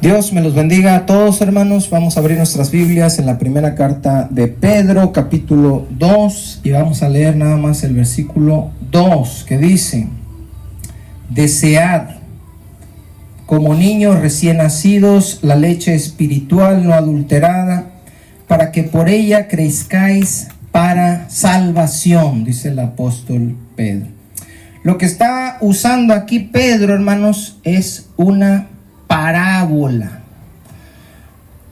Dios me los bendiga a todos, hermanos. Vamos a abrir nuestras Biblias en la primera carta de Pedro, capítulo 2, y vamos a leer nada más el versículo 2, que dice: desead como niños recién nacidos la leche espiritual no adulterada, para que por ella crezcáis para salvación, dice el apóstol Pedro. Lo que está usando aquí Pedro, hermanos, es una parábola.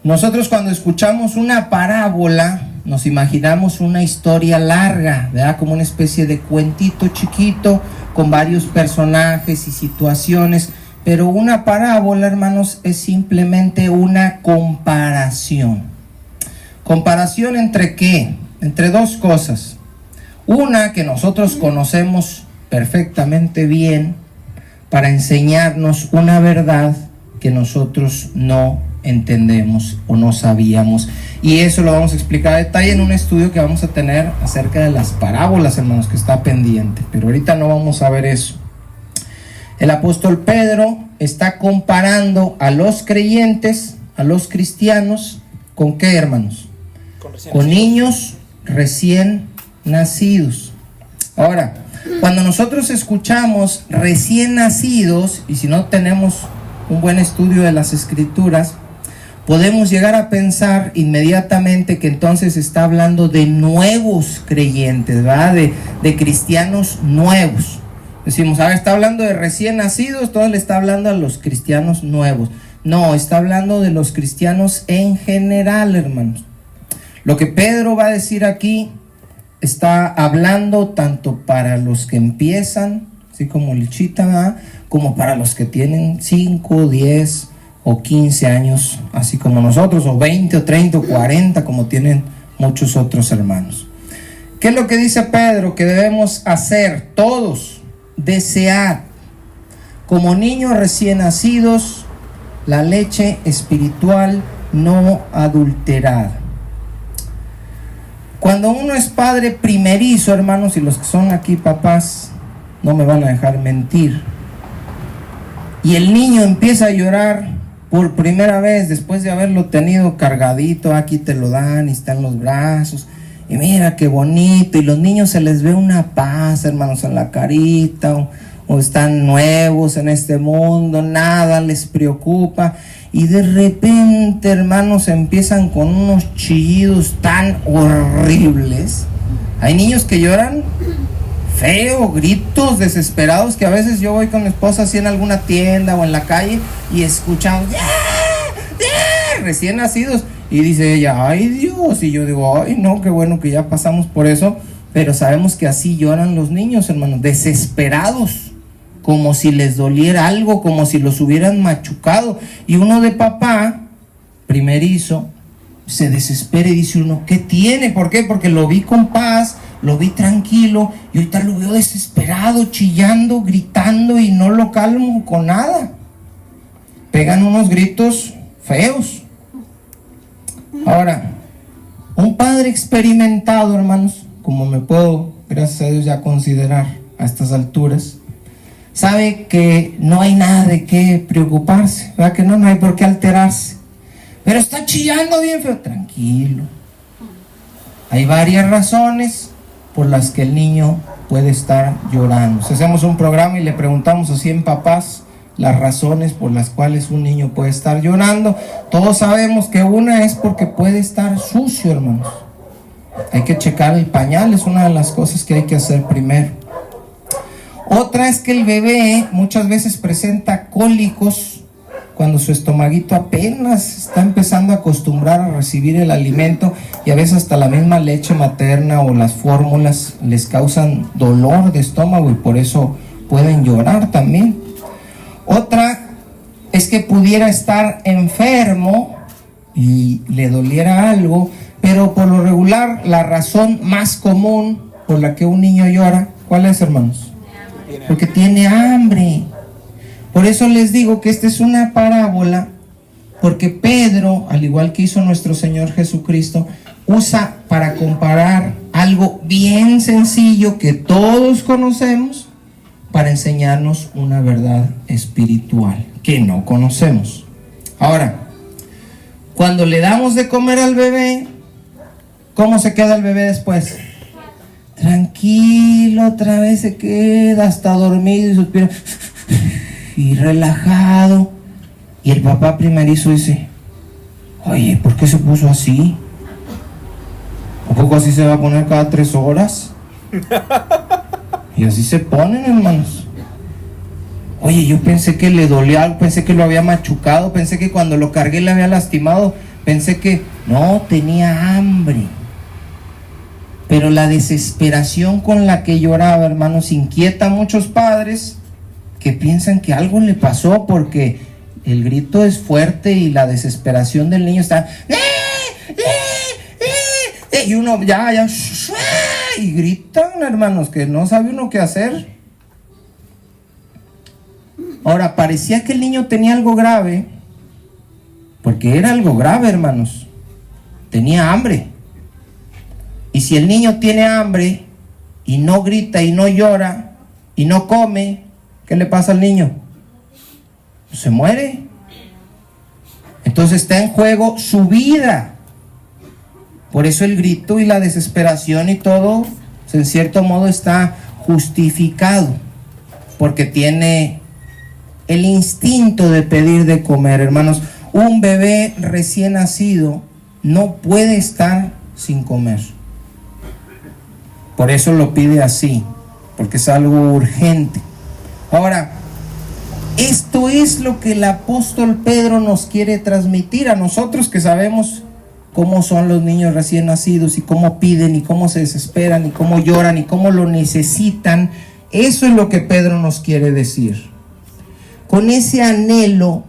Nosotros cuando escuchamos una parábola nos imaginamos una historia larga, ¿verdad? Como una especie de cuentito chiquito con varios personajes y situaciones, pero una parábola, hermanos, es simplemente una comparación. ¿Comparación entre qué? Entre dos cosas. Una que nosotros conocemos perfectamente bien para enseñarnos una verdad que nosotros no entendemos o no sabíamos, y eso lo vamos a explicar a detalle en un estudio que vamos a tener acerca de las parábolas, hermanos, que está pendiente, pero ahorita no vamos a ver eso. El apóstol Pedro está comparando a los creyentes, a los cristianos, ¿con qué, hermanos? Con niños recién nacidos. Ahora, cuando nosotros escuchamos recién nacidos, y si no tenemos un buen estudio de las escrituras, podemos llegar a pensar inmediatamente que entonces está hablando de nuevos creyentes, ¿verdad? De cristianos nuevos. Decimos, está hablando de recién nacidos, entonces le está hablando a los cristianos nuevos. No, está hablando de los cristianos en general, hermanos. Lo que Pedro va a decir aquí está hablando tanto para los que empiezan, así como lechita, ¿verdad?, como para los que tienen 5, 10 o 15 años, así como nosotros, o 20 o 30 o 40, como tienen muchos otros hermanos. ¿Qué es lo que dice Pedro que debemos hacer todos? Desear como niños recién nacidos la leche espiritual no adulterada. Cuando uno es padre primerizo, hermanos, y los que son aquí papás no me van a dejar mentir, y el niño empieza a llorar por primera vez después de haberlo tenido cargadito, aquí te lo dan y está en los brazos, y mira qué bonito, y los niños se les ve una paz, hermanos, en la carita, o están nuevos en este mundo, nada les preocupa, y de repente, hermanos, empiezan con unos chillidos tan horribles. Hay niños que lloran feo, gritos desesperados, que a veces yo voy con mi esposa así en alguna tienda o en la calle y escuchamos recién nacidos, y dice ella, ay Dios, y yo digo, ay no, qué bueno que ya pasamos por eso, pero sabemos que así lloran los niños, hermanos, desesperados, como si les doliera algo, como si los hubieran machucado, y uno de papá primerizo se desespera y dice uno, ¿qué tiene? ¿Por qué? Porque lo vi con paz, lo vi tranquilo, y ahorita lo veo desesperado, chillando, gritando, y no lo calmo con nada. Pegan unos gritos feos. Ahora, un padre experimentado, hermanos, como me puedo, gracias a Dios, ya considerar a estas alturas, sabe que no hay nada de qué preocuparse, ¿verdad? Que no hay por qué alterarse. Pero está chillando bien feo, tranquilo. Hay varias razones por las que el niño puede estar llorando. Si hacemos un programa y le preguntamos a 100 papás las razones por las cuales un niño puede estar llorando, todos sabemos que una es porque puede estar sucio, hermanos. Hay que checar el pañal, es una de las cosas que hay que hacer primero. Otra es que el bebé muchas veces presenta cólicos cuando su estomaguito apenas está empezando a acostumbrar a recibir el alimento, y a veces hasta la misma leche materna o las fórmulas les causan dolor de estómago y por eso pueden llorar también. Otra es que pudiera estar enfermo y le doliera algo, pero por lo regular la razón más común por la que un niño llora, ¿cuál es, hermanos? Porque tiene hambre. Por eso les digo que esta es una parábola, porque Pedro, al igual que hizo nuestro Señor Jesucristo, usa para comparar algo bien sencillo que todos conocemos para enseñarnos una verdad espiritual que no conocemos. Ahora, cuando le damos de comer al bebé, ¿cómo se queda el bebé después? Tranquilo, otra vez se queda hasta dormido y suspira y relajado. Y el papá primerizo dice: oye, ¿por qué se puso así? ¿A poco así se va a poner cada 3 horas? Y así se ponen, hermanos. Oye, yo pensé que le dolía algo, pensé que lo había machucado, pensé que cuando lo cargué le había lastimado, pensé que no, tenía hambre. Pero la desesperación con la que lloraba, hermanos, inquieta a muchos padres que piensan que algo le pasó, porque el grito es fuerte y la desesperación del niño está... Y uno ya, y gritan, hermanos, que no sabe uno qué hacer. Ahora, parecía que el niño tenía algo grave, porque era algo grave, hermanos. Tenía hambre. Y si el niño tiene hambre y no grita y no llora y no come, ¿qué le pasa al niño? Pues se muere. Entonces está en juego su vida. Por eso el grito y la desesperación y todo, en cierto modo, está justificado, porque tiene el instinto de pedir de comer, hermanos. Un bebé recién nacido no puede estar sin comer. Por eso lo pide así, porque es algo urgente. Ahora, esto es lo que el apóstol Pedro nos quiere transmitir a nosotros, que sabemos cómo son los niños recién nacidos y cómo piden y cómo se desesperan y cómo lloran y cómo lo necesitan. Eso es lo que Pedro nos quiere decir. Con ese anhelo,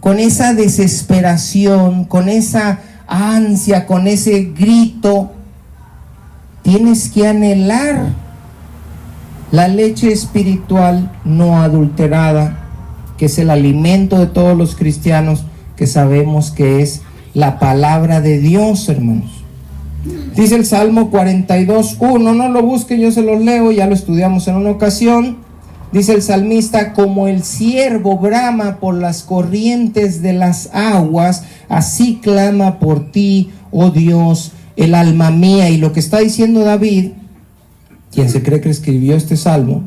con esa desesperación, con esa ansia, con ese grito, tienes que anhelar la leche espiritual no adulterada, que es el alimento de todos los cristianos, que sabemos que es la palabra de Dios, hermanos. Dice el Salmo 42:1, no lo busquen, yo se los leo, ya lo estudiamos en una ocasión. Dice el salmista: como el ciervo brama por las corrientes de las aguas, así clama por ti, oh Dios, el alma mía. Y lo que está diciendo David, quien se cree que escribió este salmo,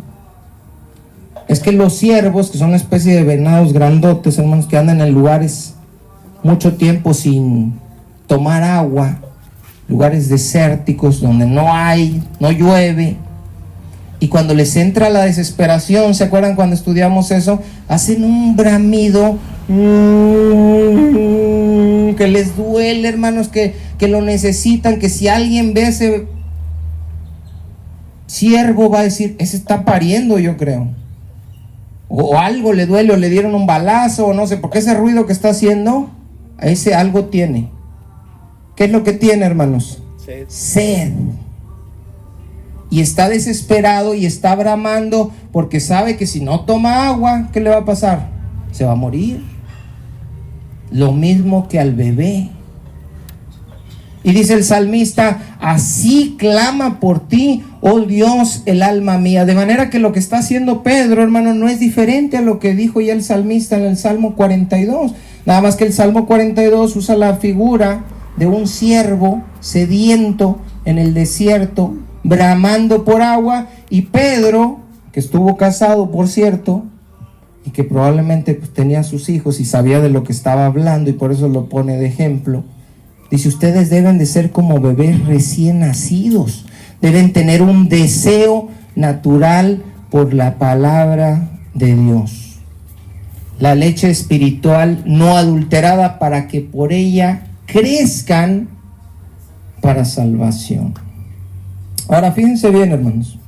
es que los ciervos, que son una especie de venados grandotes, hermanos, que andan en lugares mucho tiempo sin tomar agua, lugares desérticos donde no llueve, y cuando les entra la desesperación, ¿se acuerdan cuando estudiamos eso? Hacen un bramido que les duele, hermanos, que lo necesitan, que si alguien ve ese ciervo va a decir: ese está pariendo, yo creo, o algo le duele, o le dieron un balazo, o no sé, porque ese ruido que está haciendo, ese algo tiene. ¿Qué es lo que tiene, hermanos? Sed. Y está desesperado y está bramando porque sabe que si no toma agua, ¿qué le va a pasar? Se va a morir. Lo mismo que al bebé. Y dice el salmista: así clama por ti, oh Dios, el alma mía. De manera que lo que está haciendo Pedro, hermano, no es diferente a lo que dijo ya el salmista en el Salmo 42. Nada más que el Salmo 42 usa la figura de un ciervo sediento en el desierto, bramando por agua. Y Pedro, que estuvo casado, por cierto, y que probablemente pues tenía sus hijos y sabía de lo que estaba hablando, y por eso lo pone de ejemplo, dice: ustedes deben de ser como bebés recién nacidos, deben tener un deseo natural por la palabra de Dios, la leche espiritual no adulterada, para que por ella crezcan para salvación. Ahora fíjense bien, hermanos,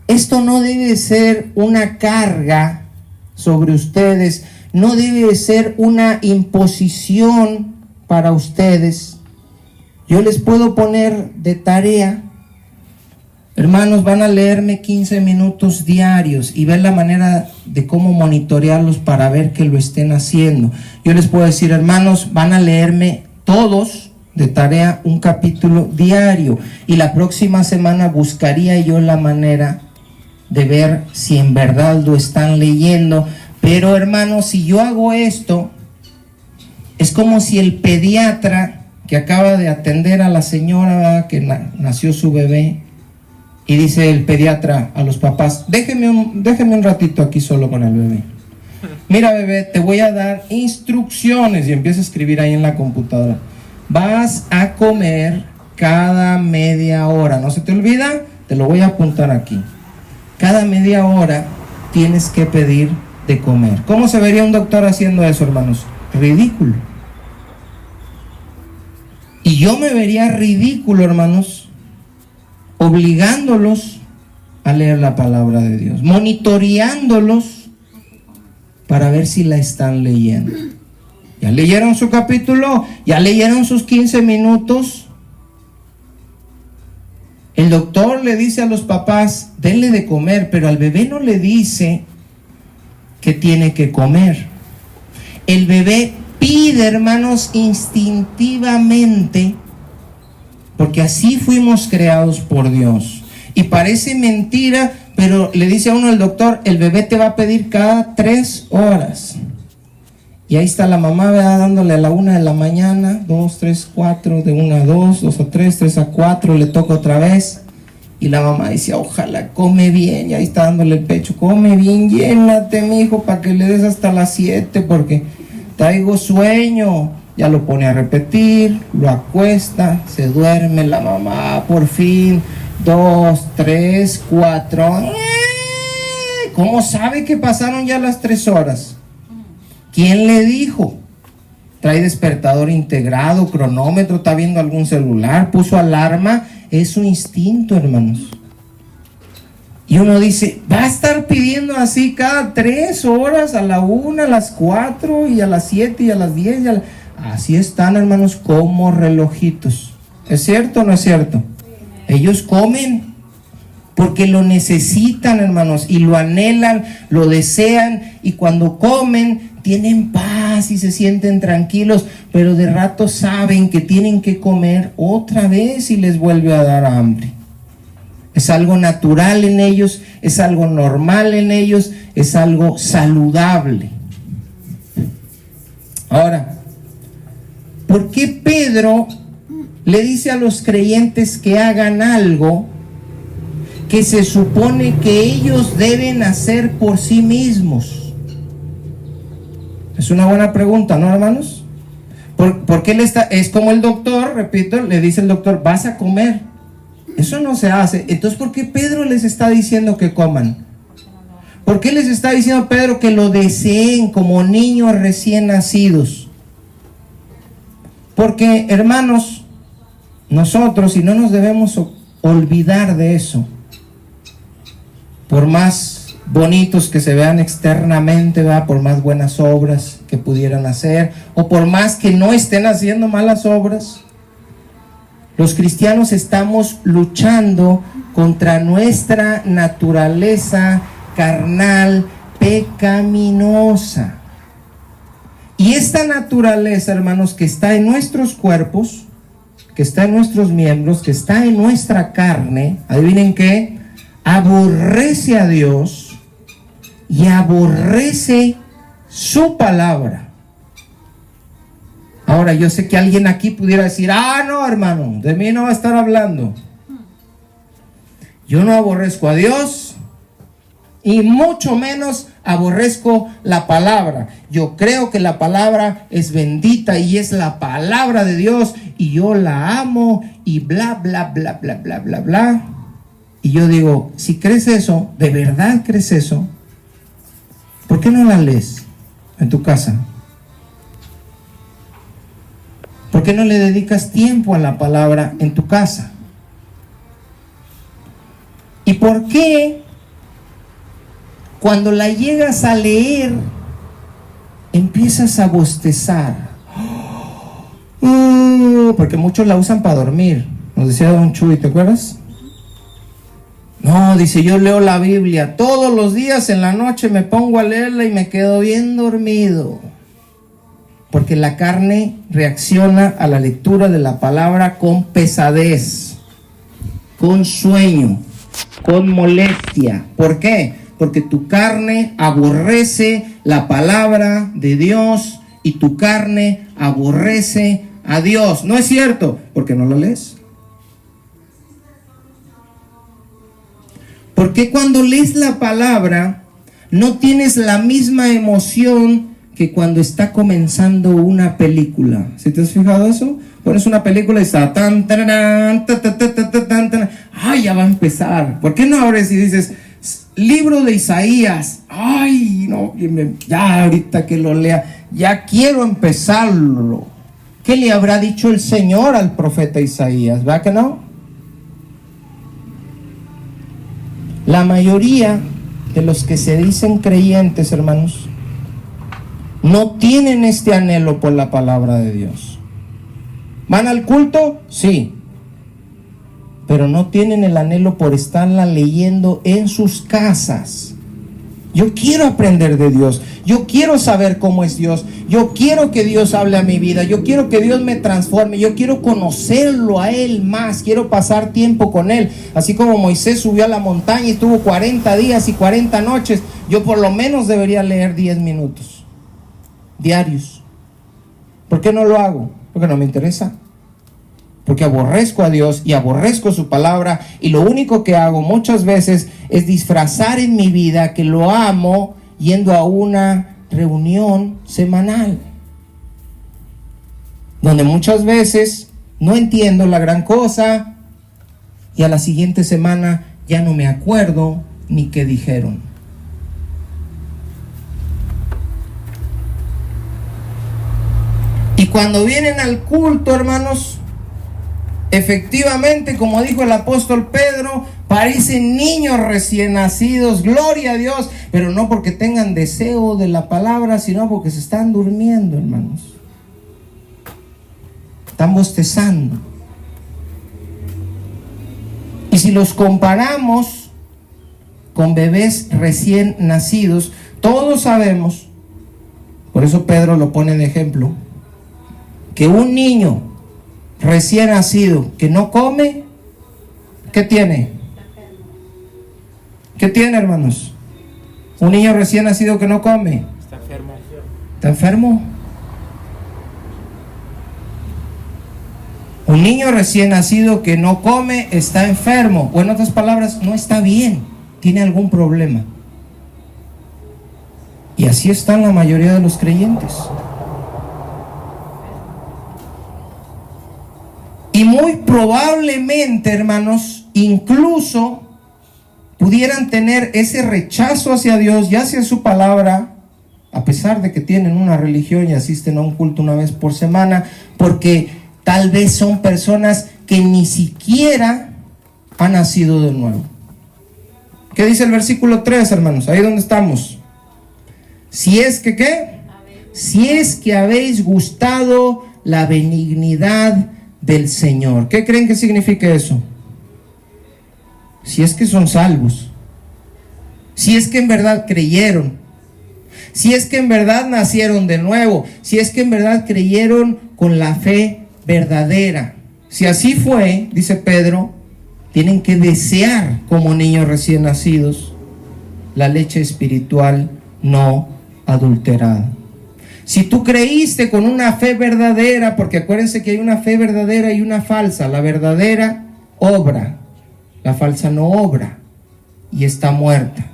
esto no debe ser una carga sobre ustedes, no debe ser una imposición para ustedes. Yo les puedo poner de tarea: hermanos, van a leerme 15 minutos diarios y ver la manera de cómo monitorearlos para ver que lo estén haciendo. Yo les puedo decir: hermanos, van a leerme todos de tarea un capítulo diario, y la próxima semana buscaría yo la manera de ver si en verdad lo están leyendo, Pero hermanos, si yo hago esto, es como si el pediatra que acaba de atender a la señora, ¿verdad?, que nació su bebé, y dice el pediatra a los papás: déjeme un ratito aquí solo con el bebé. Mira, bebé, te voy a dar instrucciones, y empieza a escribir ahí en la computadora. Vas a comer cada media hora, ¿no se te olvida? Te lo voy a apuntar aquí. Cada media hora tienes que pedir de comer. ¿Cómo se vería un doctor haciendo eso, hermanos? Ridículo. Y yo me vería ridículo, hermanos, obligándolos a leer la palabra de Dios, monitoreándolos para ver si la están leyendo. ¿Ya leyeron su capítulo? ¿Ya leyeron sus 15 minutos? El doctor le dice a los papás: denle de comer, pero al bebé no le dice que tiene que comer. El bebé pide, hermanos, instintivamente, porque así fuimos creados por Dios. Y parece mentira, pero le dice a uno el doctor: el bebé te va a pedir cada 3 horas. Y ahí está la mamá, ¿verdad?, dándole a la 1 de la mañana, 2, 3, 4, de 1 a 2, 2 a 3, 3 a 4, le toca otra vez. Y la mamá dice: ojalá come bien, y ahí está dándole el pecho: come bien, llénate, mijo, para que le des hasta las 7, porque traigo sueño. Ya lo pone a repetir, lo acuesta, se duerme la mamá, por fin, 2, 3, 4. ¿Cómo sabe que pasaron ya las 3 horas? ¿Quién le dijo? Trae despertador integrado, cronómetro, está viendo algún celular, puso alarma. Es su instinto, hermanos. Y uno dice: va a estar pidiendo así cada 3 horas, a la 1, a las 4, y a las 7, y a las 10, Así están, hermanos, como relojitos. ¿Es cierto o no es cierto? Ellos comen porque lo necesitan, hermanos, y lo anhelan, lo desean, y cuando comen tienen paz y se sienten tranquilos, pero de rato saben que tienen que comer otra vez y les vuelve a dar hambre. Es algo natural en ellos, es algo normal en ellos, es algo saludable. Ahora, ¿por qué Pedro le dice a los creyentes que hagan algo que se supone que ellos deben hacer por sí mismos? Es una buena pregunta, ¿no, hermanos? ¿Por qué es como el doctor, repito, le dice el doctor: vas a comer? Eso no se hace. Entonces, ¿por qué Pedro les está diciendo que coman? ¿Por qué les está diciendo Pedro que lo deseen como niños recién nacidos? Porque, hermanos, nosotros, y no nos debemos olvidar de eso, por más bonitos que se vean externamente, ¿verdad?, por más buenas obras que pudieran hacer, o por más que no estén haciendo malas obras, los cristianos estamos luchando contra nuestra naturaleza carnal pecaminosa. Y esta naturaleza, hermanos, que está en nuestros cuerpos, que está en nuestros miembros, que está en nuestra carne, adivinen qué, aborrece a Dios y aborrece su palabra. Ahora, yo sé que alguien aquí pudiera decir: no, hermano, de mí no va a estar hablando. Yo no aborrezco a Dios, y mucho menos aborrezco la palabra. Yo creo que la palabra es bendita y es la palabra de Dios, y yo la amo, y bla, bla, bla, bla, bla, bla, bla. Y yo digo: si crees eso, de verdad crees eso, ¿por qué no la lees en tu casa? ¿Por qué no le dedicas tiempo a la palabra en tu casa? ¿Y por qué cuando la llegas a leer empiezas a bostezar? Porque muchos la usan para dormir. Nos decía don Chuy, ¿te acuerdas? No, dice: yo leo la Biblia todos los días, en la noche me pongo a leerla y me quedo bien dormido. Porque la carne reacciona a la lectura de la palabra con pesadez, con sueño, con molestia. ¿Por qué? Porque tu carne aborrece la palabra de Dios y tu carne aborrece a Dios. No es cierto, porque no lo lees. Porque cuando lees la palabra no tienes la misma emoción que cuando está comenzando una película. ¿Sí te has fijado eso? Pones una película y está tan, tan, tan, tan, tan, tan, tan, tan. Ay, ya va a empezar. ¿Por qué no abres y dices libro de Isaías? Ay, no, ya ahorita que lo lea, ya quiero empezarlo. ¿Qué le habrá dicho el Señor al profeta Isaías? ¿Verdad que no? La mayoría de los que se dicen creyentes, hermanos, no tienen este anhelo por la palabra de Dios. ¿Van al culto? Sí. Pero no tienen el anhelo por estarla leyendo en sus casas. Yo quiero aprender de Dios. Yo quiero saber cómo es Dios. Yo quiero que Dios hable a mi vida. Yo quiero que Dios me transforme. Yo quiero conocerlo a Él más. Quiero pasar tiempo con Él. Así como Moisés subió a la montaña y estuvo 40 días y 40 noches. Yo por lo menos debería leer 10 minutos diarios. ¿Por qué no lo hago? Porque no me interesa. Porque aborrezco a Dios y aborrezco su palabra, y lo único que hago muchas veces es disfrazar en mi vida que lo amo yendo a una reunión semanal, donde muchas veces no entiendo la gran cosa y a la siguiente semana ya no me acuerdo ni qué dijeron. Y cuando vienen al culto, hermanos, efectivamente, como dijo el apóstol Pedro, parecen niños recién nacidos, gloria a Dios, pero no porque tengan deseo de la palabra, sino porque se están durmiendo, hermanos. Están bostezando. Y si los comparamos con bebés recién nacidos, todos sabemos, por eso Pedro lo pone de ejemplo, que un niño recién nacido que no come, ¿qué tiene? ¿Qué tiene, hermanos? Un niño recién nacido que no come. Está enfermo. ¿Está enfermo? Un niño recién nacido que no come está enfermo. O en otras palabras, no está bien. Tiene algún problema. Y así están la mayoría de los creyentes. Y muy probablemente, hermanos, incluso pudieran tener ese rechazo hacia Dios y hacia su palabra, a pesar de que tienen una religión y asisten a un culto una vez por semana, porque tal vez son personas que ni siquiera han nacido de nuevo. ¿Qué dice el versículo 3, hermanos? Ahí donde estamos. Si es que, ¿qué? Si es que habéis gustado la benignidad del Señor. ¿Qué creen que significa eso? Si es que son salvos, si es que en verdad creyeron, si es que en verdad nacieron de nuevo, si es que en verdad creyeron con la fe verdadera. Si así fue, dice Pedro, tienen que desear como niños recién nacidos la leche espiritual no adulterada. Si tú creíste con una fe verdadera, porque acuérdense que hay una fe verdadera y una falsa. La verdadera obra, la falsa no obra y está muerta.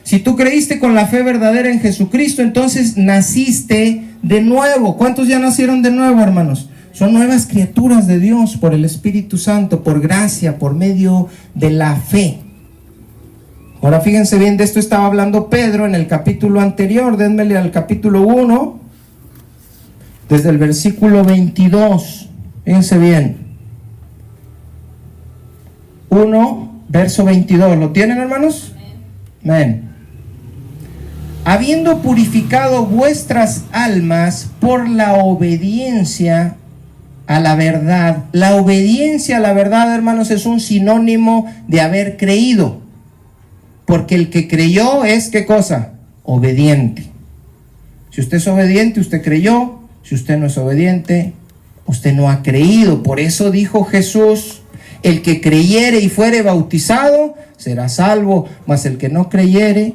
Si tú creíste con la fe verdadera en Jesucristo, entonces naciste de nuevo. ¿Cuántos ya nacieron de nuevo, hermanos? Son nuevas criaturas de Dios por el Espíritu Santo, por gracia, por medio de la fe. Ahora fíjense bien, de esto estaba hablando Pedro en el capítulo anterior. Dénmele al capítulo 1, desde el versículo 22. Fíjense bien. 1, verso 22. ¿Lo tienen, hermanos? Amén. Habiendo purificado vuestras almas por la obediencia a la verdad. La obediencia a la verdad, hermanos, es un sinónimo de haber creído. Porque el que creyó es, ¿qué cosa? Obediente. Si usted es obediente, usted creyó. Si usted no es obediente, usted no ha creído. Por eso dijo Jesús, el que creyere y fuere bautizado será salvo, mas el que no creyere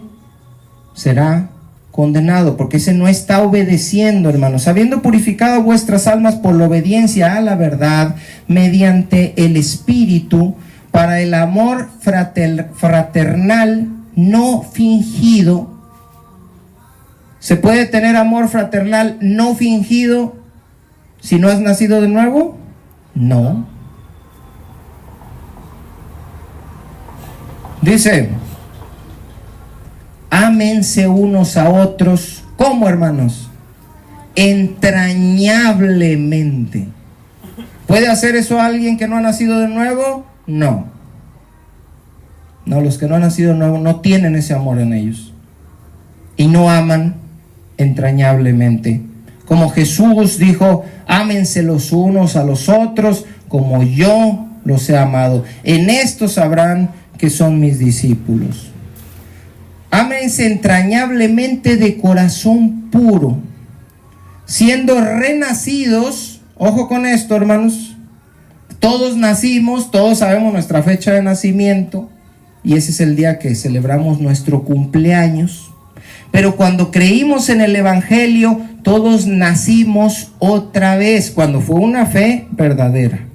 será condenado, porque ese no está obedeciendo, hermanos. Habiendo purificado vuestras almas por la obediencia a la verdad, mediante el Espíritu, para el amor fraternal no fingido. ¿Se puede tener amor fraternal no fingido si no has nacido de nuevo? No. Dice, ámense unos a otros. ¿Cómo, hermanos? Entrañablemente. ¿Puede hacer eso alguien que no ha nacido de nuevo? No. No, los que no han nacido de nuevo no tienen ese amor en ellos. Y no aman entrañablemente. Como Jesús dijo, ámense los unos a los otros como yo los he amado. En esto sabrán que son mis discípulos. Ámense entrañablemente de corazón puro, siendo renacidos. Ojo con esto, hermanos. Todos nacimos, todos sabemos nuestra fecha de nacimiento, y ese es el día que celebramos nuestro cumpleaños. Pero cuando creímos en el Evangelio, todos nacimos otra vez, cuando fue una fe verdadera.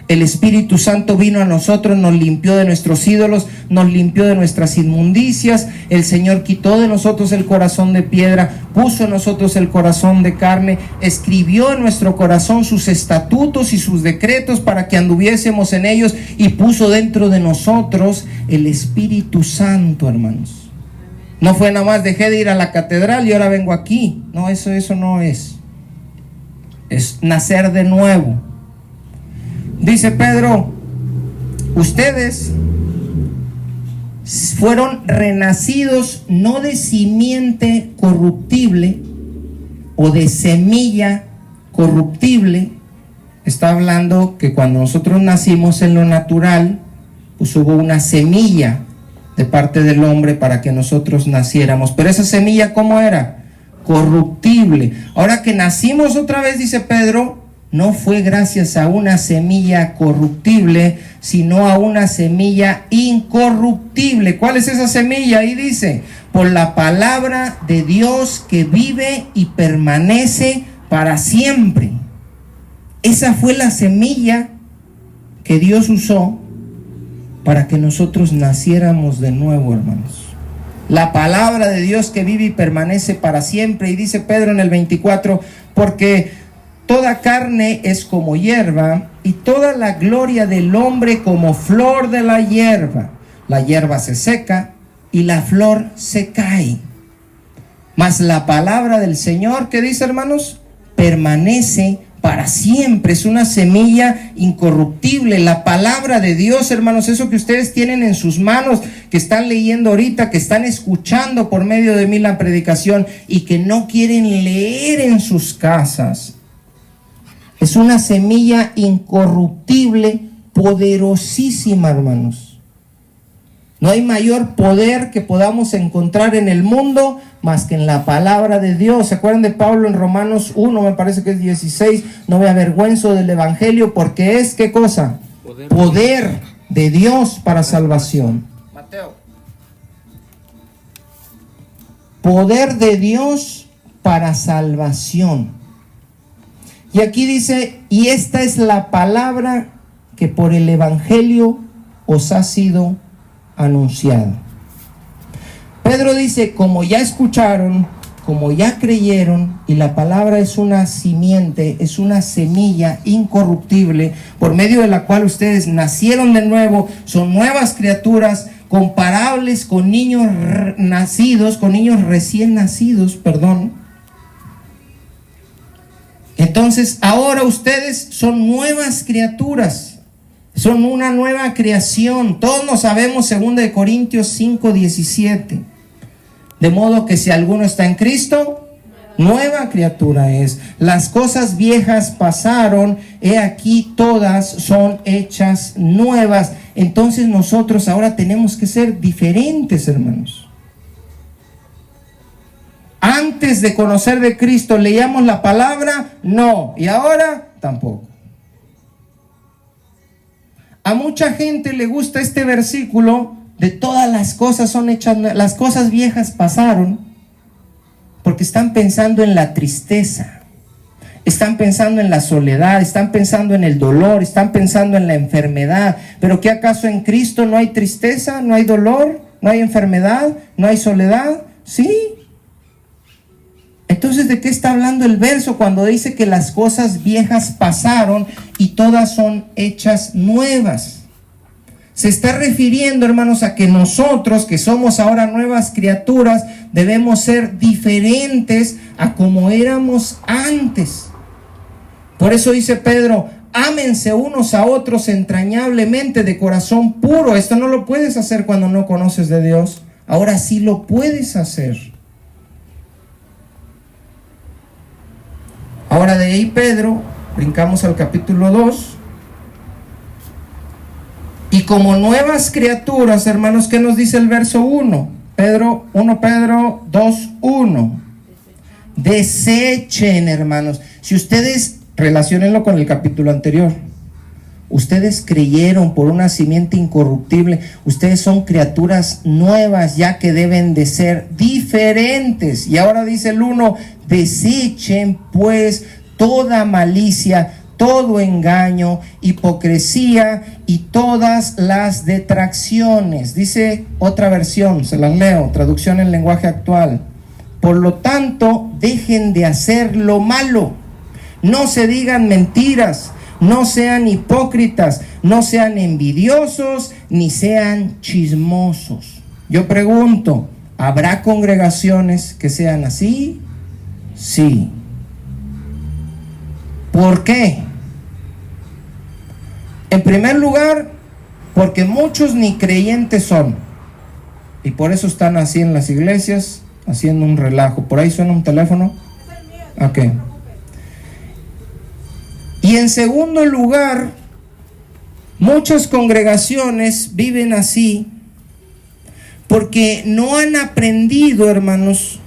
El Espíritu Santo vino a nosotros, nos limpió de nuestros ídolos, nos limpió de nuestras inmundicias. El Señor quitó de nosotros el corazón de piedra, puso en nosotros el corazón de carne, escribió en nuestro corazón sus estatutos y sus decretos para que anduviésemos en ellos, y puso dentro de nosotros el Espíritu Santo, hermanos. No fue nada más dejé de ir a la catedral y ahora vengo aquí. No, eso no es. Es nacer de nuevo. Dice Pedro, ustedes fueron renacidos no de simiente corruptible o de semilla corruptible. Está hablando que cuando nosotros nacimos en lo natural, pues hubo una semilla de parte del hombre para que nosotros naciéramos. Pero esa semilla, ¿cómo era? Corruptible. Ahora que nacimos otra vez, dice Pedro, no fue gracias a una semilla corruptible, sino a una semilla incorruptible. ¿Cuál es esa semilla? Ahí dice, por la palabra de Dios que vive y permanece para siempre. Esa fue la semilla que Dios usó para que nosotros naciéramos de nuevo, hermanos. La palabra de Dios que vive y permanece para siempre. Y dice Pedro en el 24, porque toda carne es como hierba, y toda la gloria del hombre como flor de la hierba. La hierba se seca y la flor se cae. Mas la palabra del Señor, ¿qué dice, hermanos? Permanece para siempre. Es una semilla incorruptible. La palabra de Dios, hermanos, eso que ustedes tienen en sus manos, que están leyendo ahorita, que están escuchando por medio de mí la predicación y que no quieren leer en sus casas. Es una semilla incorruptible, poderosísima, hermanos. No hay mayor poder que podamos encontrar en el mundo más que en la palabra de Dios. ¿Se acuerdan de Pablo en Romanos 1, me parece que es 16? No me avergüenzo del Evangelio porque es, ¿qué cosa? Poder de Dios para salvación. Mateo. Poder de Dios para salvación. Y aquí dice, y esta es la palabra que por el Evangelio os ha sido anunciada. Pedro dice, como ya escucharon, como ya creyeron, y la palabra es una simiente, es una semilla incorruptible, por medio de la cual ustedes nacieron de nuevo, son nuevas criaturas, comparables con niños nacidos, con niños recién nacidos, perdón. Entonces, ahora ustedes son nuevas criaturas, son una nueva creación. Todos lo sabemos, 2 Corintios 5:17. De modo que si alguno está en Cristo, nueva criatura es. Las cosas viejas pasaron, he aquí todas son hechas nuevas. Entonces nosotros ahora tenemos que ser diferentes, hermanos. Antes de conocer de Cristo, ¿leíamos la palabra? No. Y ahora tampoco. A mucha gente le gusta este versículo de todas las cosas son hechas, las cosas viejas pasaron. Porque están pensando en la tristeza, están pensando en la soledad, están pensando en el dolor, están pensando en la enfermedad. ¿Pero qué acaso en Cristo no hay tristeza, no hay dolor, no hay enfermedad, no hay soledad? Sí. Entonces, ¿de qué está hablando el verso cuando dice que las cosas viejas pasaron y todas son hechas nuevas? Se está refiriendo, hermanos, a que nosotros, que somos ahora nuevas criaturas, debemos ser diferentes a como éramos antes. Por eso dice Pedro, ámense unos a otros entrañablemente de corazón puro. Esto no lo puedes hacer cuando no conoces de Dios. Ahora sí lo puedes hacer. Ahora de ahí Pedro, brincamos al capítulo 2. Y como nuevas criaturas, hermanos, ¿qué nos dice el verso 1? 1 Pedro 2:1. Desechen, hermanos. Si ustedes, relaciónenlo con el capítulo anterior. Ustedes creyeron por una simiente incorruptible. Ustedes son criaturas nuevas, ya que deben de ser diferentes. Y ahora dice el 1, desechen pues toda malicia, todo engaño, hipocresía y todas las detracciones. Dice otra versión, se las leo, traducción en lenguaje actual. Por lo tanto, dejen de hacer lo malo. No se digan mentiras, no sean hipócritas, no sean envidiosos, ni sean chismosos. Yo pregunto, ¿habrá congregaciones que sean así? Sí. ¿Por qué? En primer lugar, porque muchos ni creyentes son. Y por eso están así en las iglesias, haciendo un relajo. ¿Por ahí suena un teléfono? Ok. Y en segundo lugar, muchas congregaciones viven así porque no han aprendido, hermanos,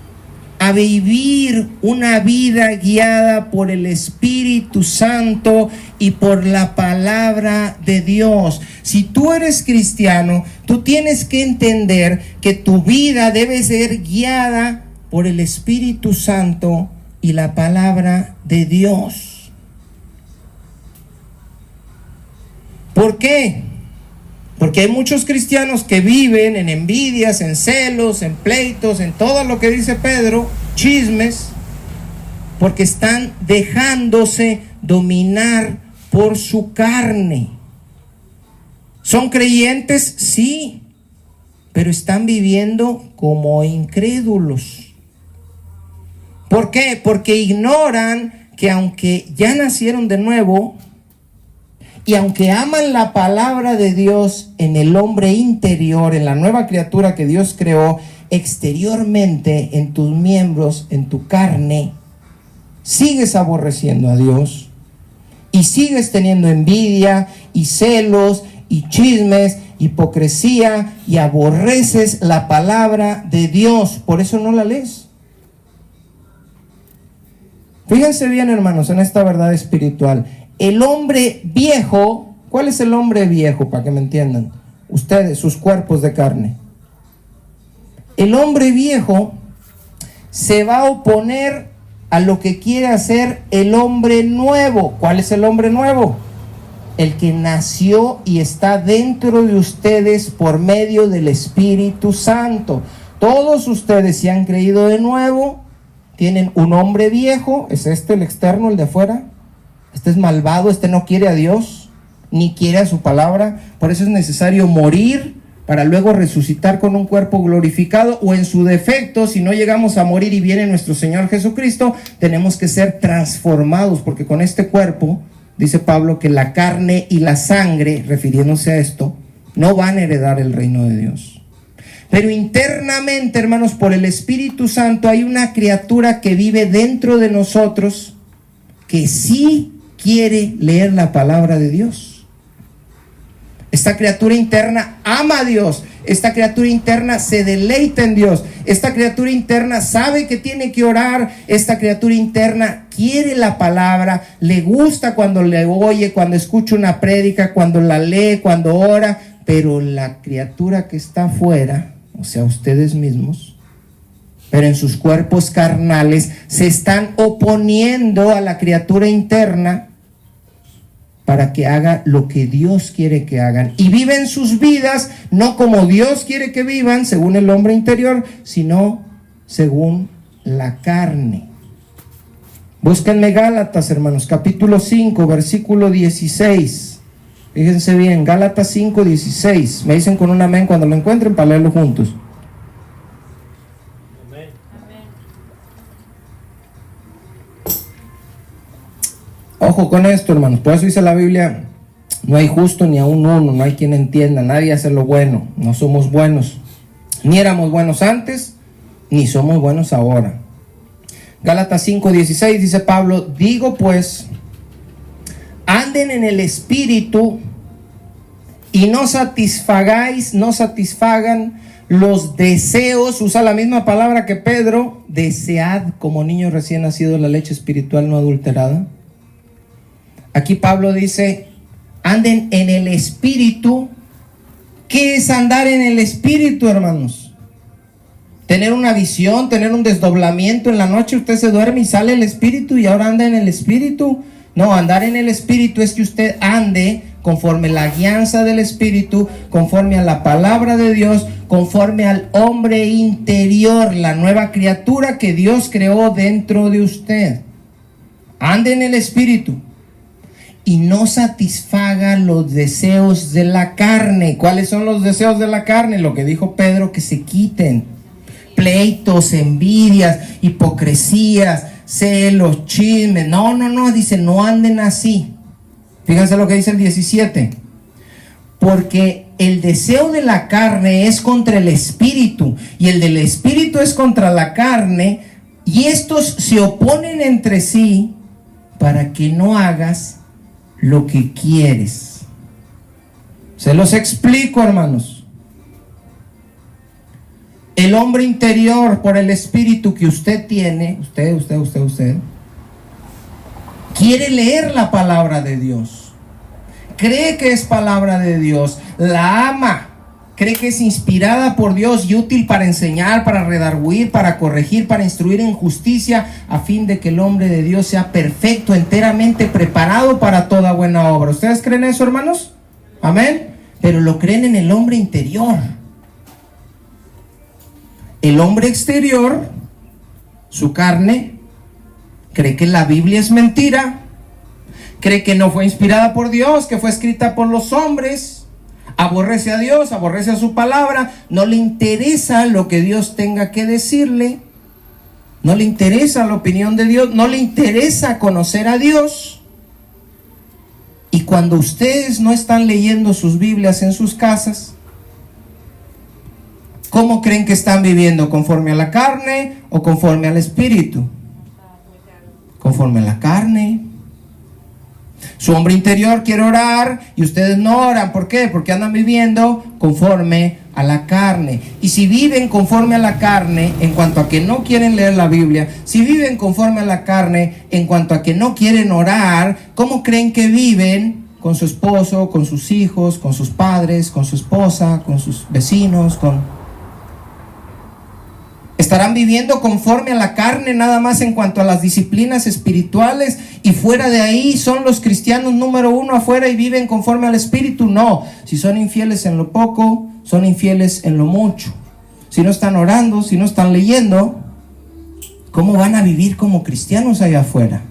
a vivir una vida guiada por el Espíritu Santo y por la palabra de Dios. Si tú eres cristiano, tú tienes que entender que tu vida debe ser guiada por el Espíritu Santo y la palabra de Dios. ¿Por qué? Porque hay muchos cristianos que viven en envidias, en celos, en pleitos, en todo lo que dice Pedro, chismes, porque están dejándose dominar por su carne. ¿Son creyentes? Sí, pero están viviendo como incrédulos. ¿Por qué? Porque ignoran que aunque ya nacieron de nuevo, y aunque aman la palabra de Dios en el hombre interior, en la nueva criatura que Dios creó, exteriormente en tus miembros, en tu carne, sigues aborreciendo a Dios y sigues teniendo envidia y celos y chismes, hipocresía, y aborreces la palabra de Dios. Por eso no la lees. Fíjense bien, hermanos, en esta verdad espiritual. El hombre viejo, ¿cuál es el hombre viejo? Para que me entiendan, ustedes, sus cuerpos de carne. El hombre viejo se va a oponer a lo que quiere hacer el hombre nuevo. ¿Cuál es el hombre nuevo? El que nació y está dentro de ustedes por medio del Espíritu Santo. Todos ustedes, si han creído de nuevo, tienen un hombre viejo. ¿Es este el externo, el de afuera? Este es malvado, este no quiere a Dios, ni quiere a su palabra. Por eso es necesario morir para luego resucitar con un cuerpo glorificado, o en su defecto, si no llegamos a morir y viene nuestro Señor Jesucristo, tenemos que ser transformados, porque con este cuerpo, dice Pablo, que la carne y la sangre, refiriéndose a esto, no van a heredar el reino de Dios. Pero internamente, hermanos, por el Espíritu Santo hay una criatura que vive dentro de nosotros que sí quiere leer la palabra de Dios. Esta criatura interna ama a Dios. Esta criatura interna se deleita en Dios. Esta criatura interna sabe que tiene que orar. Esta criatura interna quiere la palabra, le gusta cuando le oye, cuando escucha una prédica, cuando la lee, cuando ora. Pero la criatura que está afuera, o sea, ustedes mismos, pero en sus cuerpos carnales se están oponiendo a la criatura interna para que haga lo que Dios quiere que hagan. Y viven sus vidas no como Dios quiere que vivan, según el hombre interior, sino según la carne. Búsquenme Gálatas, hermanos, capítulo 5, versículo 16. Fíjense bien, Gálatas 5, 16. Me dicen con un amén cuando lo encuentren para leerlo juntos. Amén. Ojo con esto, hermanos. Por eso dice la Biblia, no hay justo ni aun uno, no hay quien entienda, nadie hace lo bueno. No somos buenos. Ni éramos buenos antes, ni somos buenos ahora. Gálatas 5, 16 dice Pablo, digo pues, anden en el Espíritu y no satisfagan los deseos, usa la misma palabra que Pedro, desead como niños recién nacidos la leche espiritual no adulterada. Aquí Pablo dice, anden en el Espíritu. ¿Qué es andar en el Espíritu, hermanos? Tener una visión, tener un desdoblamiento en la noche, usted se duerme y sale el Espíritu y ahora anda en el Espíritu. No, andar en el Espíritu es que usted ande conforme la guianza del Espíritu, conforme a la palabra de Dios, conforme al hombre interior, la nueva criatura que Dios creó dentro de usted. Ande en el Espíritu y no satisfaga los deseos de la carne. ¿Cuáles son los deseos de la carne? Lo que dijo Pedro, que se quiten. Pleitos, envidias, hipocresías, celos, chismes. No, dice, no anden así. Fíjense lo que dice el 17. Porque el deseo de la carne es contra el espíritu, y el del espíritu es contra la carne, y estos se oponen entre sí para que no hagas lo que quieres. Se los explico, hermanos. El hombre interior, por el espíritu que usted tiene, usted, quiere leer la palabra de Dios. Cree que es palabra de Dios, la ama, cree que es inspirada por Dios y útil para enseñar, para redarguir, para corregir, para instruir en justicia, a fin de que el hombre de Dios sea perfecto, enteramente preparado para toda buena obra. ¿Ustedes creen eso, hermanos? Amén. Pero lo creen en el hombre interior. El hombre exterior, su carne, cree que la Biblia es mentira, cree que no fue inspirada por Dios, que fue escrita por los hombres, aborrece a Dios, aborrece a su palabra, no le interesa lo que Dios tenga que decirle, no le interesa la opinión de Dios, no le interesa conocer a Dios. Y cuando ustedes no están leyendo sus Biblias en sus casas, ¿cómo creen que están viviendo? ¿Conforme a la carne o conforme al espíritu? Conforme a la carne. Su hombre interior quiere orar y ustedes no oran. ¿Por qué? Porque andan viviendo conforme a la carne. Y si viven conforme a la carne, en cuanto a que no quieren leer la Biblia, si viven conforme a la carne, en cuanto a que no quieren orar, ¿cómo creen que viven con su esposo, con sus hijos, con sus padres, con su esposa, con sus vecinos, Estarán viviendo conforme a la carne nada más en cuanto a las disciplinas espirituales, y fuera de ahí son los cristianos número uno afuera y viven conforme al espíritu? No, si son infieles en lo poco, son infieles en lo mucho. Si no están orando, si no están leyendo, ¿cómo van a vivir como cristianos allá afuera?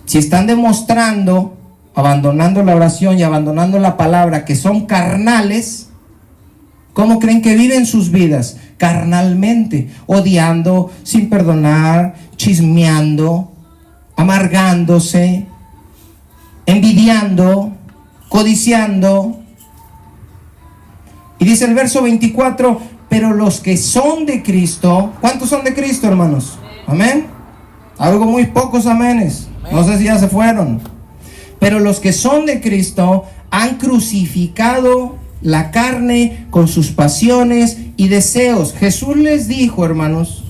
Si están demostrando, abandonando la oración y abandonando la palabra, que son carnales, ¿cómo creen que viven sus vidas? Carnalmente, odiando, sin perdonar, chismeando, amargándose, envidiando, codiciando. Y dice el verso 24, pero los que son de Cristo, ¿cuántos son de Cristo, hermanos? Amén. Algo muy pocos amenes. No sé si ya se fueron. Pero los que son de Cristo han crucificado la carne con sus pasiones y deseos. Jesús les dijo, hermanos,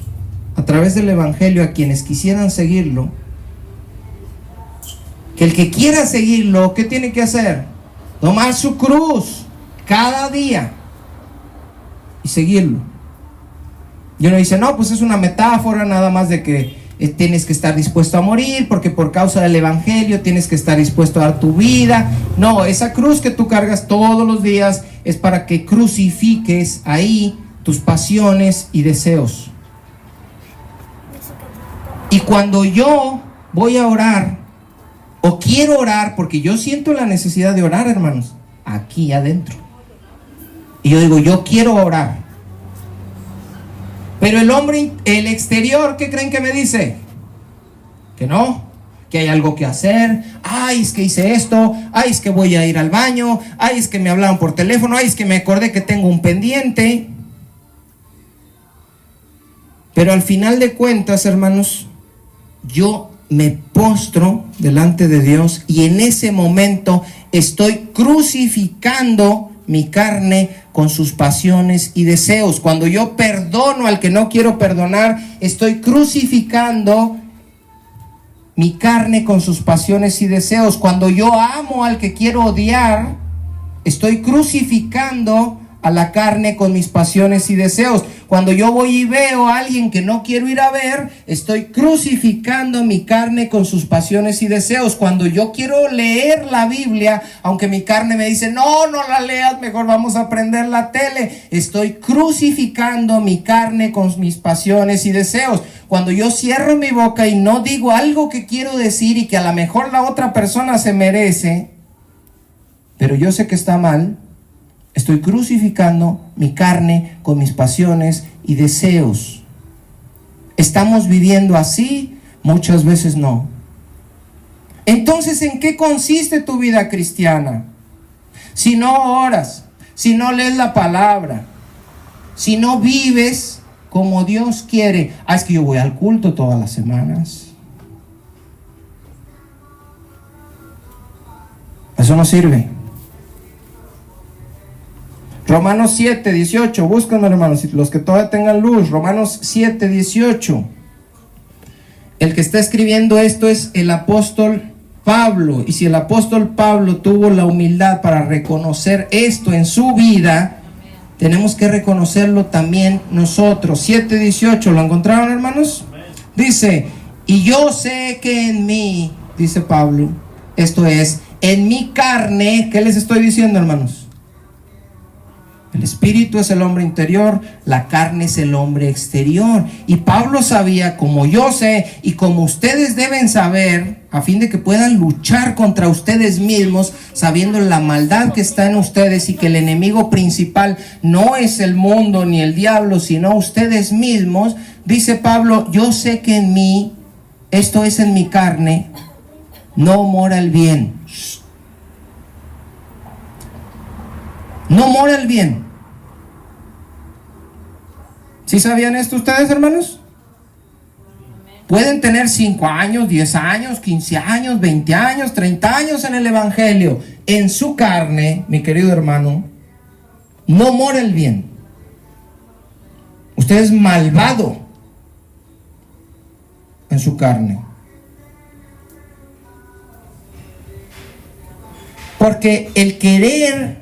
a través del evangelio, a quienes quisieran seguirlo, que el que quiera seguirlo, ¿qué tiene que hacer? Tomar su cruz cada día y seguirlo. Y uno dice, no, pues es una metáfora nada más de que tienes que estar dispuesto a morir, porque por causa del evangelio tienes que estar dispuesto a dar tu vida. No, esa cruz que tú cargas todos los días es para que crucifiques ahí tus pasiones y deseos. Y cuando yo voy a orar, o quiero orar, porque yo siento la necesidad de orar, hermanos, aquí adentro. Y yo digo, yo quiero orar. Pero el hombre, el exterior, ¿qué creen que me dice? Que no, que hay algo que hacer. Ay, es que hice esto. Ay, es que voy a ir al baño. Ay, es que me hablaron por teléfono. Ay, es que me acordé que tengo un pendiente. Pero al final de cuentas, hermanos, yo me postro delante de Dios y en ese momento estoy crucificando mi carne con sus pasiones y deseos. Cuando yo perdono al que no quiero perdonar, estoy crucificando mi carne con sus pasiones y deseos. Cuando yo amo al que quiero odiar, estoy crucificando a la carne con mis pasiones y deseos. Cuando yo voy y veo a alguien que no quiero ir a ver, estoy crucificando mi carne con sus pasiones y deseos. Cuando yo quiero leer la Biblia, aunque mi carne me dice, no, no la leas, mejor vamos a prender la tele, estoy crucificando mi carne con mis pasiones y deseos. Cuando yo cierro mi boca y no digo algo que quiero decir y que a lo mejor la otra persona se merece, pero yo sé que está mal, estoy crucificando mi carne con mis pasiones y deseos. ¿Estamos viviendo así? Muchas veces no. Entonces, ¿en qué consiste tu vida cristiana? Si no oras, si no lees la palabra, si no vives como Dios quiere. Ah, es que yo voy al culto todas las semanas. Eso no sirve. Romanos 7, 18, búsquenlo, hermanos, los que todavía tengan luz. Romanos 7, 18. El que está escribiendo esto es el apóstol Pablo. Y si el apóstol Pablo tuvo la humildad para reconocer esto en su vida, tenemos que reconocerlo también nosotros. 7, 18, ¿lo encontraron, hermanos? Dice, y yo sé que en mí, dice Pablo, esto es, en mi carne, ¿qué les estoy diciendo, hermanos? El espíritu es el hombre interior, la carne es el hombre exterior. Y Pablo sabía, como yo sé, y como ustedes deben saber, a fin de que puedan luchar contra ustedes mismos, sabiendo la maldad que está en ustedes y que el enemigo principal no es el mundo ni el diablo, sino ustedes mismos. Dice Pablo, yo sé que en mí, esto es en mi carne, no mora el bien. No mora el bien. ¿Sí sabían esto ustedes, hermanos? Pueden tener 5 años, 10 años, 15 años, 20 años, 30 años en el evangelio. En su carne, mi querido hermano, no mora el bien. Usted es malvado en su carne. Porque el querer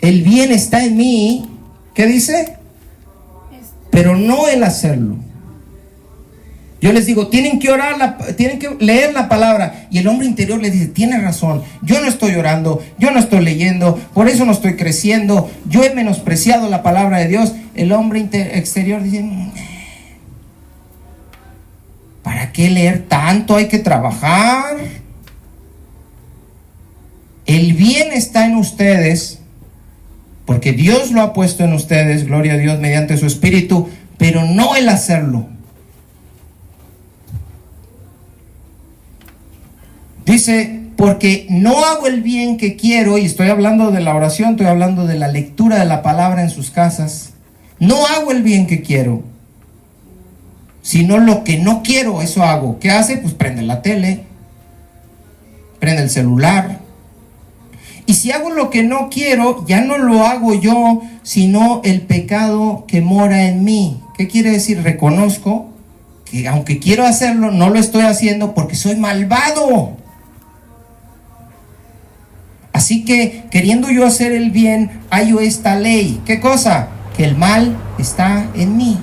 el bien está en mí, ¿qué dice? Pero no el hacerlo. Yo les digo, tienen que orar, tienen que leer la palabra. Y el hombre interior les dice, tiene razón, yo no estoy orando, yo no estoy leyendo, por eso no estoy creciendo, yo he menospreciado la palabra de Dios. El hombre exterior dice, ¿para qué leer tanto? Hay que trabajar. El bien está en ustedes, porque Dios lo ha puesto en ustedes, gloria a Dios, mediante su espíritu, pero no el hacerlo. Dice, porque no hago el bien que quiero, y estoy hablando de la oración, estoy hablando de la lectura de la palabra en sus casas. No hago el bien que quiero, sino lo que no quiero, eso hago. ¿Qué hace? Pues prende la tele, prende el celular. Y si hago lo que no quiero, ya no lo hago yo, sino el pecado que mora en mí. ¿Qué quiere decir? Reconozco que aunque quiero hacerlo, no lo estoy haciendo porque soy malvado. Así que, queriendo yo hacer el bien, hallo esta ley. ¿Qué cosa? que el mal está en mí.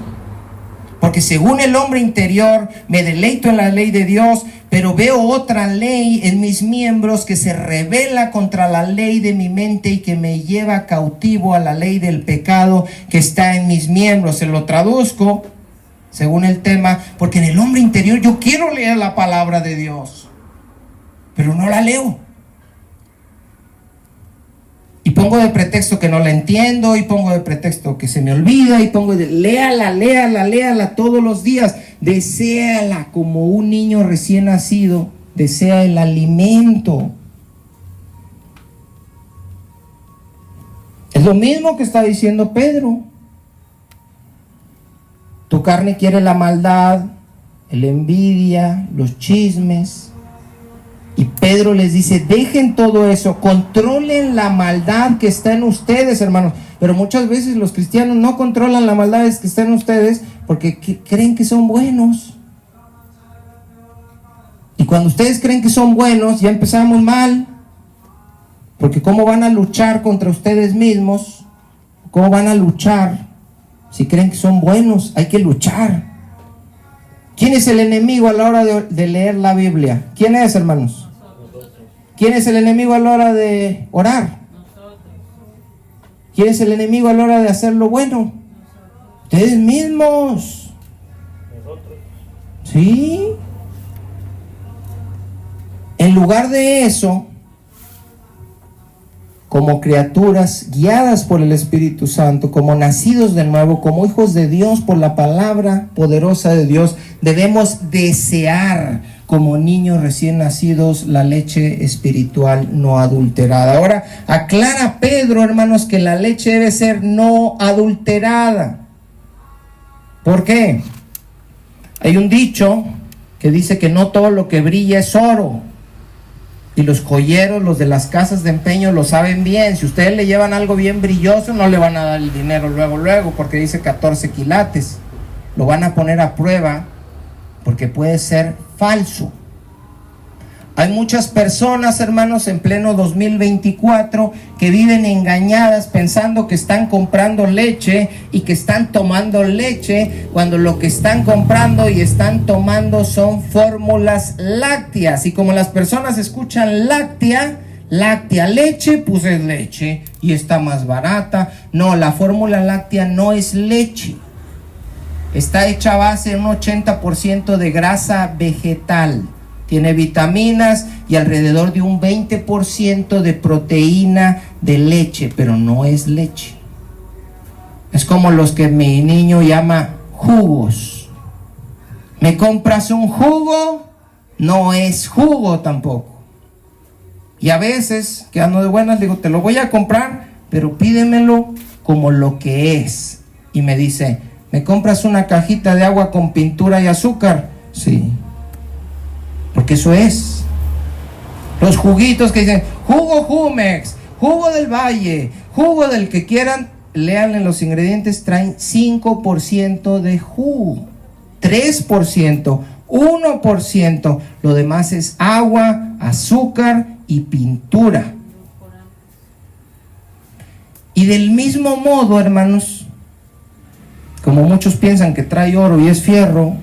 Porque según el hombre interior me deleito en la ley de Dios, pero veo otra ley en mis miembros que se rebela contra la ley de mi mente y que me lleva cautivo a la ley del pecado que está en mis miembros. Se lo traduzco según el tema, porque en el hombre interior yo quiero leer la palabra de Dios, pero no la leo. Y pongo de pretexto que no la entiendo, y pongo de pretexto que se me olvida, y pongo de léala todos los días. Deséala como un niño recién nacido desea el alimento. Es lo mismo que está diciendo Pedro. Tu carne quiere la maldad, la envidia, los chismes. Y Pedro les dice, dejen todo eso, controlen la maldad que está en ustedes, hermanos. Pero muchas veces los cristianos no controlan la maldad que está en ustedes porque creen que son buenos. Y cuando ustedes creen que son buenos, ya empezamos mal. Porque ¿cómo van a luchar contra ustedes mismos? ¿Cómo van a luchar si creen que son buenos? Hay que luchar. ¿Quién es el enemigo a la hora de leer la Biblia? ¿Quién es, hermanos? ¿Quién es el enemigo a la hora de orar? ¿Quién es el enemigo a la hora de hacer lo bueno? Ustedes mismos. ¿Sí? En lugar de eso, como criaturas guiadas por el Espíritu Santo, como nacidos de nuevo, como hijos de Dios por la palabra poderosa de Dios, debemos desear como niños recién nacidos la leche espiritual no adulterada. Ahora, aclara Pedro, hermanos, que la leche debe ser no adulterada. ¿Por qué? Hay un dicho que dice que no todo lo que brilla es oro. Y los joyeros, los de las casas de empeño lo saben bien. Si ustedes le llevan algo bien brilloso, no le van a dar el dinero luego, porque dice 14 quilates. Lo van a poner a prueba porque puede ser falso. Hay muchas personas, hermanos, en pleno 2024 que viven engañadas pensando que están comprando leche y que están tomando leche, cuando lo que están comprando y están tomando son fórmulas lácteas. Y como las personas escuchan láctea, leche, pues es leche y está más barata. No, la fórmula láctea no es leche. Está hecha a base de un 80% de grasa vegetal. Tiene vitaminas y alrededor de un 20% de proteína de leche, pero no es leche. Es como los que mi niño llama jugos. ¿Me compras un jugo? No es jugo tampoco. Y a veces, quedando de buenas, digo, te lo voy a comprar, pero pídemelo como lo que es. Y me dice, ¿me compras una cajita de agua con pintura y azúcar? Sí. Porque eso es. Los juguitos que dicen, jugo Jumex, jugo del Valle, jugo del que quieran, lean en los ingredientes, traen 5% de jugo, 3%, 1%, lo demás es agua, azúcar y pintura. Y del mismo modo, hermanos, como muchos piensan que trae oro y es fierro,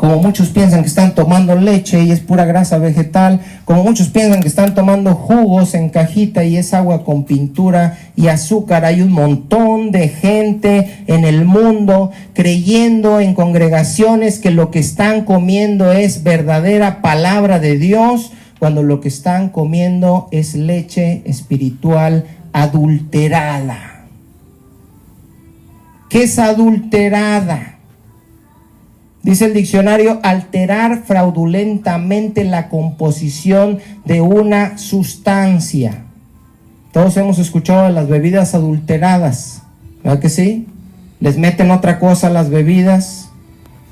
como muchos piensan que están tomando leche y es pura grasa vegetal, como muchos piensan que están tomando jugos en cajita y es agua con pintura y azúcar, hay un montón de gente en el mundo creyendo en congregaciones que lo que están comiendo es verdadera palabra de Dios, cuando lo que están comiendo es leche espiritual adulterada. ¿Qué es adulterada? Dice el diccionario, alterar fraudulentamente la composición de una sustancia. Todos hemos escuchado de las bebidas adulteradas, ¿verdad que sí? Les meten otra cosa a las bebidas,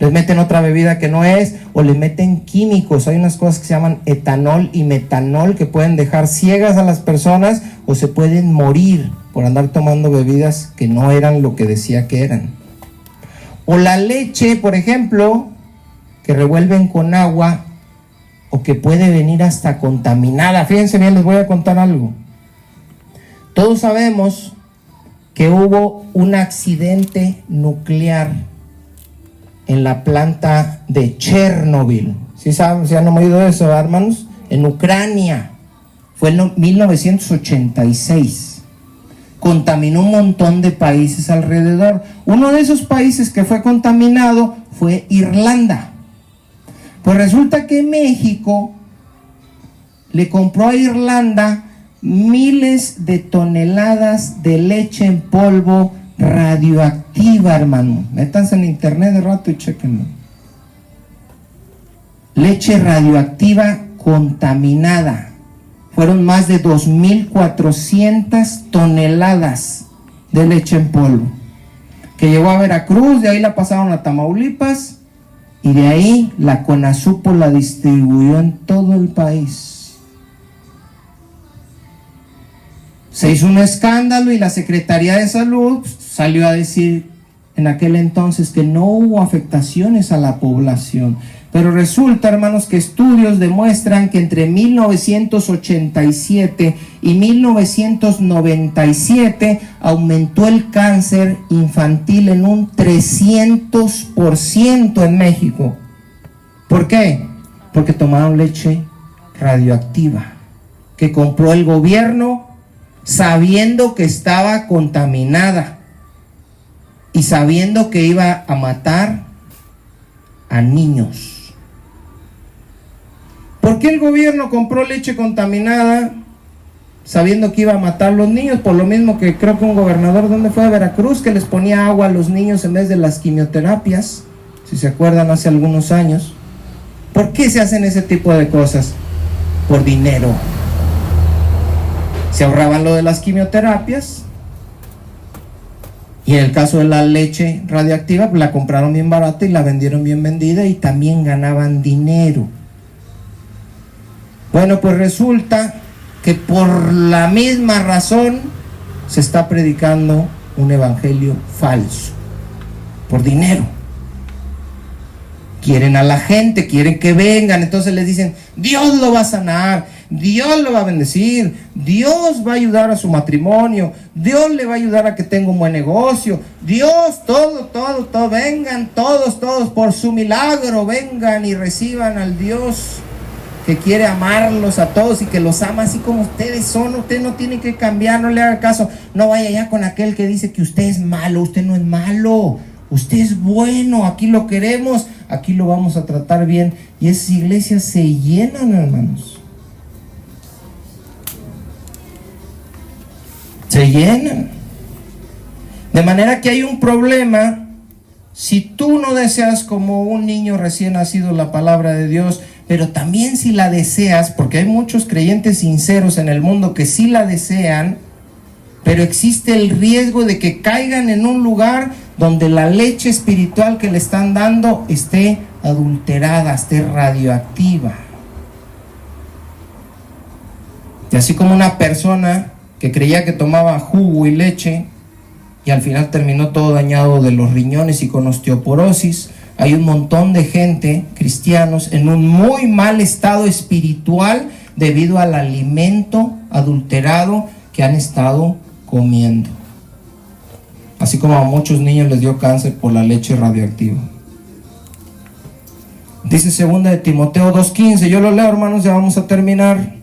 les meten otra bebida que no es, o le meten químicos. Hay unas cosas que se llaman etanol y metanol que pueden dejar ciegas a las personas o se pueden morir por andar tomando bebidas que no eran lo que decía que eran. O la leche, por ejemplo, que revuelven con agua o que puede venir hasta contaminada. Fíjense bien, les voy a contar algo. Todos sabemos que hubo un accidente nuclear en la planta de Chernobyl. ¿Sí saben, si han oído eso, hermanos? En Ucrania. Fue en 1986. Contaminó un montón de países alrededor. Uno de esos países que fue contaminado fue Irlanda. Pues resulta que México le compró a Irlanda miles de toneladas de leche en polvo radioactiva, hermano. Métanse en internet de rato y chequenlo. Leche radioactiva contaminada. Fueron más de 2.400 toneladas de leche en polvo, que llegó a Veracruz, de ahí la pasaron a Tamaulipas, y de ahí la CONASUPO la distribuyó en todo el país. Se hizo un escándalo y la Secretaría de Salud salió a decir en aquel entonces que no hubo afectaciones a la población. Pero resulta, hermanos, que estudios demuestran que entre 1987 y 1997 aumentó el cáncer infantil en un 300% en México. ¿Por qué? Porque tomaron leche radioactiva que compró el gobierno sabiendo que estaba contaminada y sabiendo que iba a matar a niños. ¿Por qué el gobierno compró leche contaminada sabiendo que iba a matar a los niños? Por lo mismo que creo que un gobernador, ¿dónde fue? A Veracruz, que les ponía agua a los niños en vez de las quimioterapias, si se acuerdan, hace algunos años. ¿Por qué se hacen ese tipo de cosas? Por dinero. Se ahorraban lo de las quimioterapias, y en el caso de la leche radioactiva, pues la compraron bien barata y la vendieron bien vendida, y también ganaban dinero. Bueno, pues resulta que por la misma razón se está predicando un evangelio falso, por dinero. Quieren a la gente, quieren que vengan, entonces les dicen, Dios lo va a sanar, Dios lo va a bendecir, Dios va a ayudar a su matrimonio, Dios le va a ayudar a que tenga un buen negocio, Dios, todo, vengan todos por su milagro, vengan y reciban al Dios que quiere amarlos a todos y que los ama así como ustedes son. Usted no tiene que cambiar, no le haga caso, no vaya ya con aquel que dice que usted es malo. Usted no es malo, usted es bueno, aquí lo queremos, aquí lo vamos a tratar bien. Y esas iglesias se llenan, hermanos, se llenan, de manera que hay un problema. Si tú no deseas como un niño recién nacido la palabra de Dios, pero también si la deseas, porque hay muchos creyentes sinceros en el mundo que sí la desean, pero existe el riesgo de que caigan en un lugar donde la leche espiritual que le están dando esté adulterada, esté radioactiva. Y así como una persona que creía que tomaba jugo y leche y al final terminó todo dañado de los riñones y con osteoporosis, hay un montón de gente, cristianos, en un muy mal estado espiritual debido al alimento adulterado que han estado comiendo. Así como a muchos niños les dio cáncer por la leche radioactiva. Dice 2 de Timoteo 2:15, yo lo leo, hermanos, ya vamos a terminar.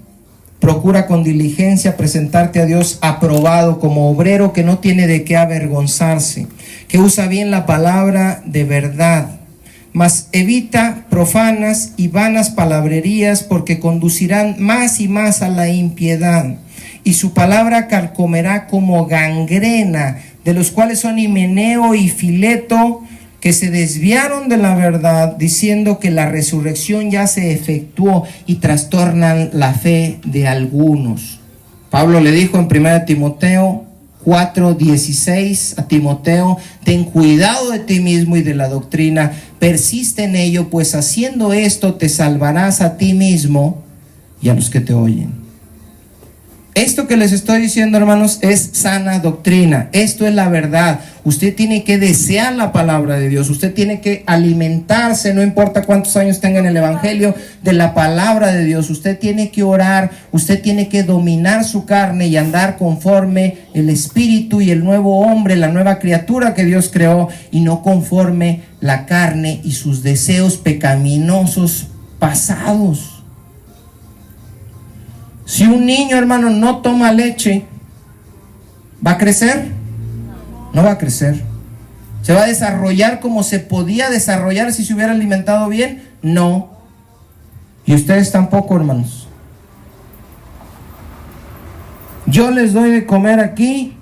Procura con diligencia presentarte a Dios aprobado como obrero que no tiene de qué avergonzarse, que usa bien la palabra de verdad, mas evita profanas y vanas palabrerías, porque conducirán más y más a la impiedad, y su palabra carcomerá como gangrena, de los cuales son Himeneo y Fileto, que se desviaron de la verdad, diciendo que la resurrección ya se efectuó, y trastornan la fe de algunos. Pablo le dijo en 1 Timoteo 4:16 a Timoteo, ten cuidado de ti mismo y de la doctrina, persiste en ello, pues haciendo esto te salvarás a ti mismo y a los que te oyen. Esto que les estoy diciendo, hermanos, es sana doctrina. Esto es la verdad. Usted tiene que desear la palabra de Dios. Usted tiene que alimentarse, no importa cuántos años tenga en el evangelio, de la palabra de Dios. Usted tiene que orar. Usted tiene que dominar su carne y andar conforme el espíritu y el nuevo hombre, la nueva criatura que Dios creó, y no conforme la carne y sus deseos pecaminosos pasados. Si un niño, hermano, no toma leche, ¿va a crecer? No va a crecer. ¿Se va a desarrollar como se podía desarrollar si se hubiera alimentado bien? No. Y ustedes tampoco, hermanos. Yo les doy de comer aquí,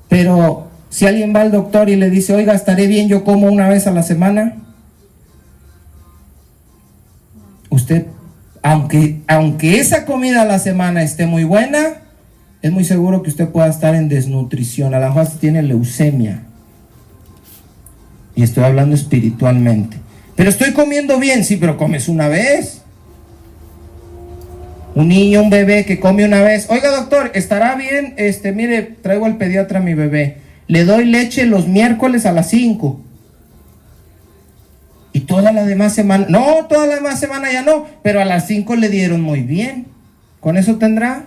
pero si alguien va al doctor y le dice, oiga, ¿estaré bien? Yo como una vez a la semana. Usted, aunque esa comida a la semana esté muy buena, es muy seguro que usted pueda estar en desnutrición. A lo mejor tiene leucemia. Y estoy hablando espiritualmente. Pero estoy comiendo bien, sí, pero comes una vez. Un niño, un bebé que come una vez. Oiga, doctor, ¿estará bien? Mire, traigo al pediatra a mi bebé. Le doy leche los miércoles a las 5. Y toda la demás semana, no, toda la demás semana ya no, pero a las 5 le dieron muy bien. ¿Con eso tendrá?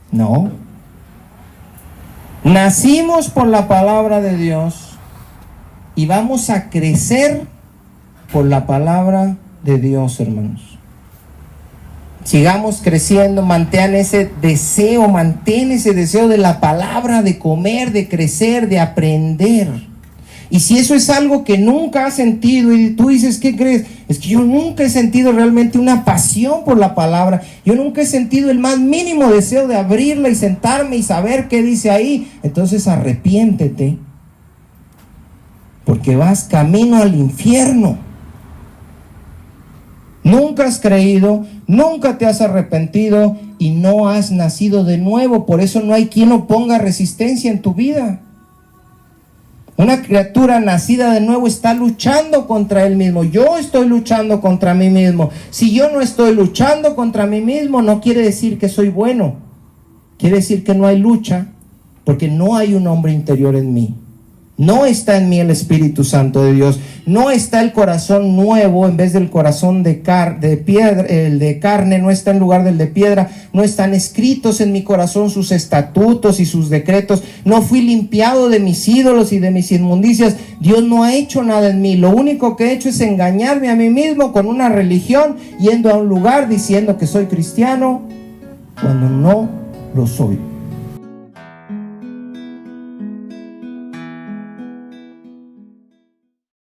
No. Nacimos por la palabra de Dios y vamos a crecer por la palabra de Dios, hermanos. Sigamos creciendo, mantén ese deseo de la palabra, de comer, de crecer, de aprender. Y si eso es algo que nunca has sentido y tú dices, ¿qué crees? Es que yo nunca he sentido realmente una pasión por la palabra. Yo nunca he sentido el más mínimo deseo de abrirla y sentarme y saber qué dice ahí. Entonces arrepiéntete, porque vas camino al infierno. Nunca has creído, nunca te has arrepentido y no has nacido de nuevo. Por eso no hay quien oponga resistencia en tu vida. Una criatura nacida de nuevo está luchando contra él mismo. Yo estoy luchando contra mí mismo. Si yo no estoy luchando contra mí mismo, no quiere decir que soy bueno. Quiere decir que no hay lucha, porque no hay un hombre interior en mí. No está en mí el Espíritu Santo de Dios. No está el corazón nuevo en vez del corazón de piedra. El de carne no está en lugar del de piedra. No están escritos en mi corazón sus estatutos y sus decretos. No fui limpiado de mis ídolos y de mis inmundicias. Dios no ha hecho nada en mí. Lo único que he hecho es engañarme a mí mismo con una religión, yendo a un lugar diciendo que soy cristiano cuando no lo soy.